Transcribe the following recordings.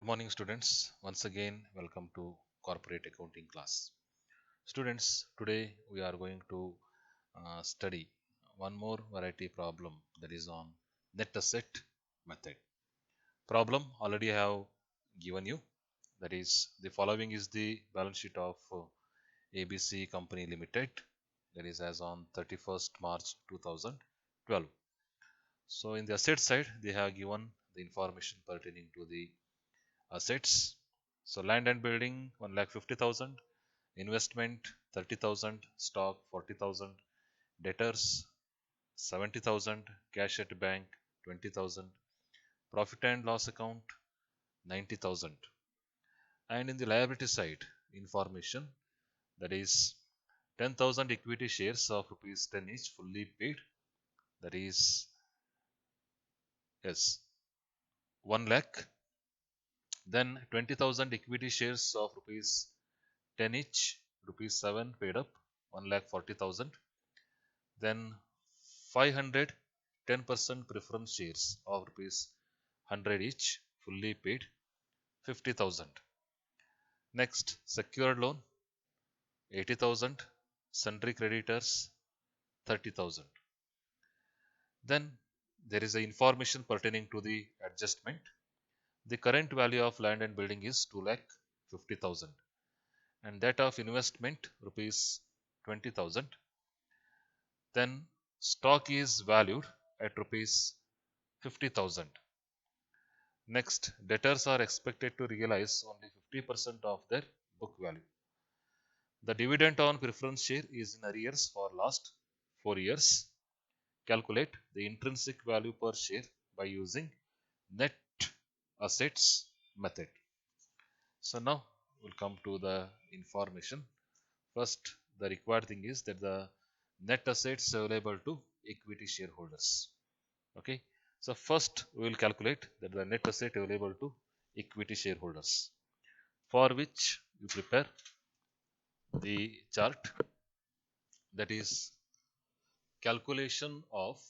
Morning students, once again welcome to corporate accounting class. Students, today we are going to study one more variety problem, that is on net asset method. Problem already I have given you, that is the following is the balance sheet of ABC Company Limited, that is as on 31st March 2012. So in the asset side they have given the information pertaining to the assets. So land and building 1,50,000, investment 30,000, stock 40,000, debtors 70,000, cash at bank 20,000, profit and loss account 90,000. And in the liability side, information, that is 10,000 equity shares of rupees 10 each fully paid, that is yes 1 lakh. Then 20,000 equity shares of rupees 10 each, rupees 7 paid up, 1,40,000. Then 500 10% preference shares of rupees 100 each, fully paid, 50,000. Next, secured loan 80,000, sundry creditors 30,000. Then there is a information pertaining to the adjustment. The current value of land and building is 2,50,000 and that of investment rupees 20,000. Then stock is valued at rupees 50,000. Next, debtors are expected to realize only 50% of their book value. The dividend on preference share is in arrears for last 4 years. Calculate the intrinsic value per share by using net assets method. So now we'll come to the information. First, the required thing is that the net assets available to equity shareholders. Okay. So first we will calculate that the net asset available to equity shareholders, for which you prepare the chart, that is calculation of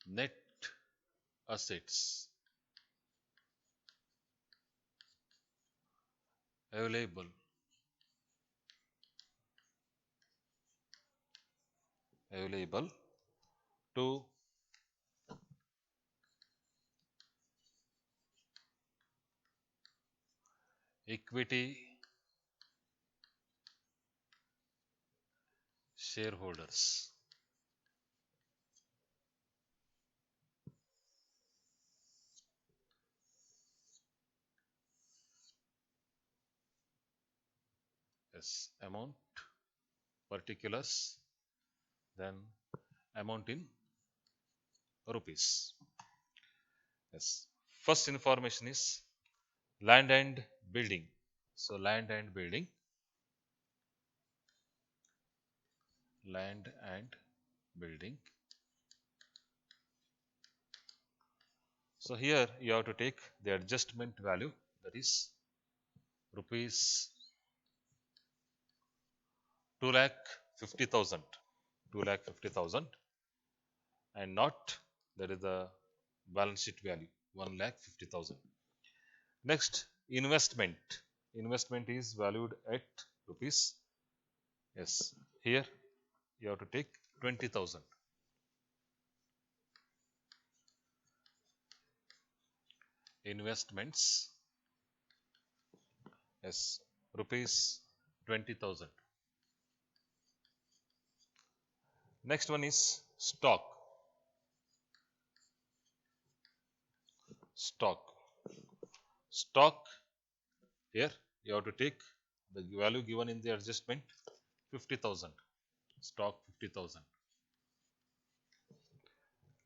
net assets available to equity shareholders. Yes, amount, particulars, then amount in rupees. Yes. First information is land and building. So land and building. So here you have to take the adjustment value, that is rupees 2,50,000, 2,50,000, and not that is the balance sheet value 1,50,000. Next, investment. Investment is valued at rupees. Yes, here you have to take 20,000. Investments, yes, rupees 20,000. Next one is stock. Stock. Stock, here you have to take the value given in the adjustment 50,000. Stock 50,000.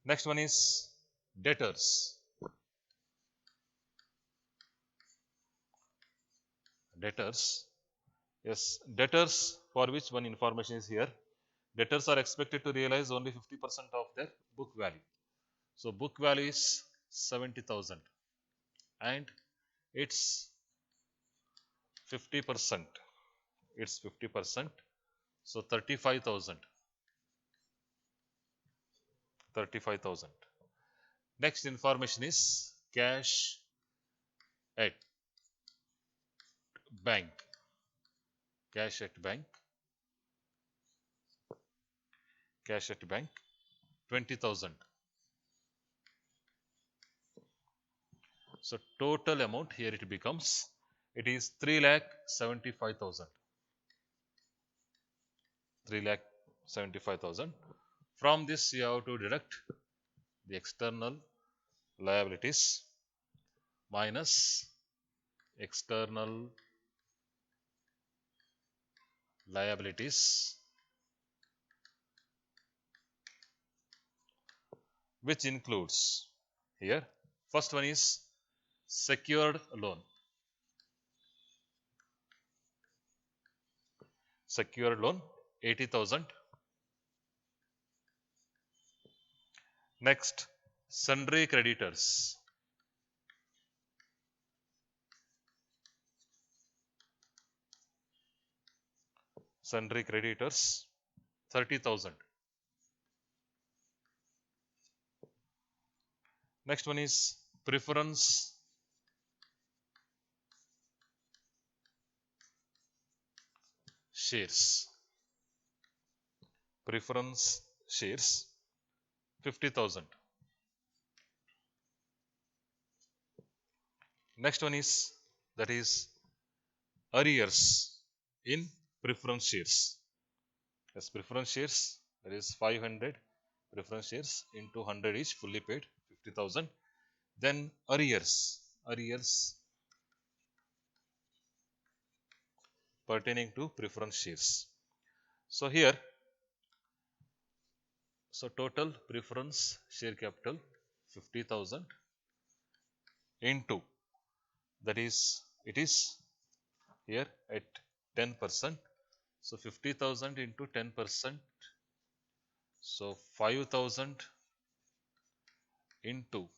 Next one is debtors. Debtors. Yes, debtors, for which one information is here. Debtors are expected to realize only 50% of their book value. So book value is 70,000 and it's 50%. It's 50%. So 35,000. 35,000. Next information is cash at bank. Cash at bank. Cash at bank 20,000. So total amount here it becomes, it is 3,75,000. 3,75,000. From this you have to deduct the external liabilities minus external liabilities, which includes here, first one is secured loan. Secured loan 80,000. Next, sundry creditors. Sundry creditors 30,000. Next one is preference shares. Preference shares 50,000. Next one is, that is arrears in preference shares. As preference shares, that is 500 preference shares into 100 each fully paid 50,000. Then arrears pertaining to preference shares. So here, so total preference share capital 50,000 into, that is, it is here at 10%. So 50,000 into 10%. So 5,000 into,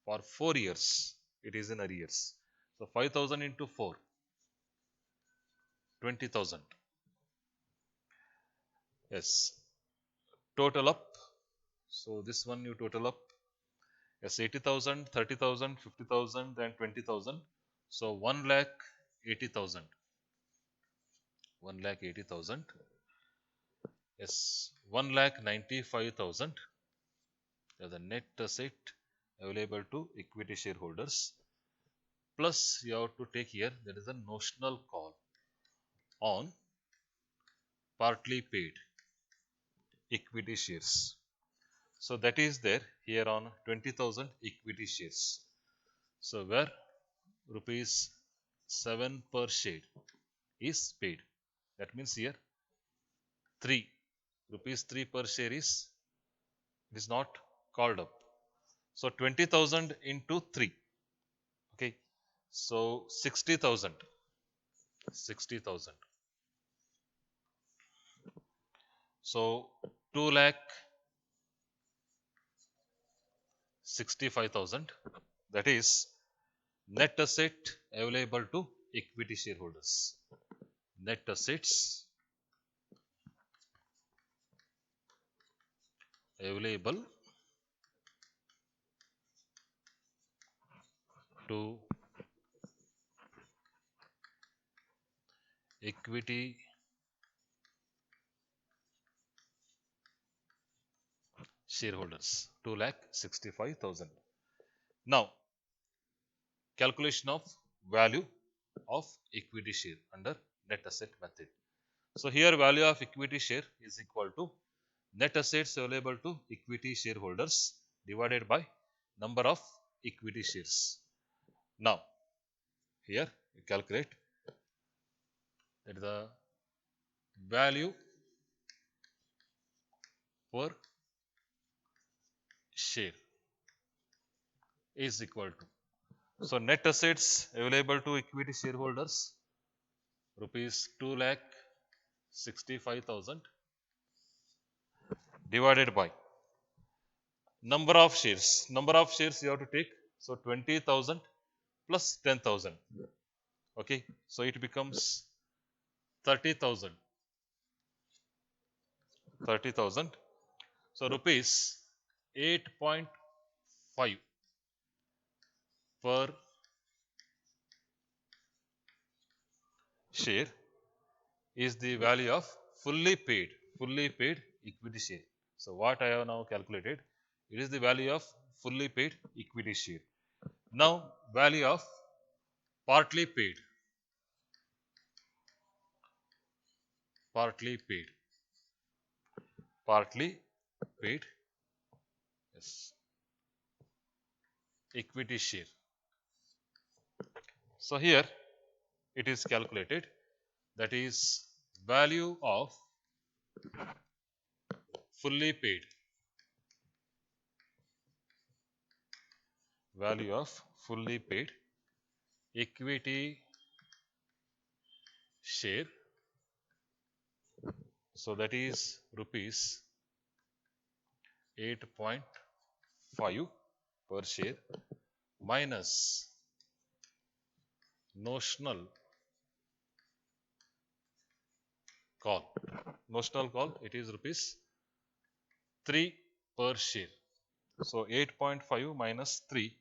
for 4 years it is in arrears. So 5,000 into 4, 20,000. Yes. Total up. So this one you total up. Yes, 80,000, 30,000, 50,000 and 20,000. So 1,80,000. 1,80,000. Yes, 1,95,000 as the net asset available to equity shareholders. Plus you have to take here, there is a notional call on partly paid equity shares. So that is there here on 20,000 equity shares. So where rupees 7 per share is paid. That means here 3 rupees 3 per share is, it is not called up. So 20,000 into 3. Okay. So 60,000. 60,000. So 2,65,000. That is net asset available to equity shareholders. Net assets available to equity shareholders, 2,65,000. Now, calculation of value of equity share under net asset method. So here value of equity share is equal to net assets available to equity shareholders divided by number of equity shares. Now, here you calculate that the value per share is equal to, so net assets available to equity shareholders rupees 2,65,000 divided by number of shares. Number of shares you have to take, so 20,000 plus 10,000. Okay, so it becomes 30,000 30,000. So rupees 8.5 per share is the value of fully paid equity share. So what I have now calculated, it is the value of fully paid equity share. Now value of partly paid, partly paid, partly paid, yes, equity share. So here it is calculated, that is value of fully paid, value of fully paid equity share. So that is rupees 8.5 per share minus notional call. Notional call, it is rupees 3 per share. So 8.5 minus 3.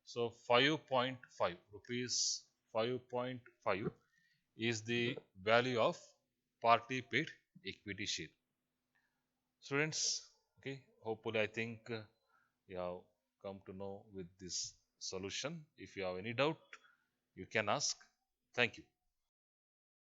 So 5.5 rupees, 5.5 is the value of party paid equity share. Students, okay, hopefully I think you have come to know with this solution. If you have any doubt, you can ask. Thank you.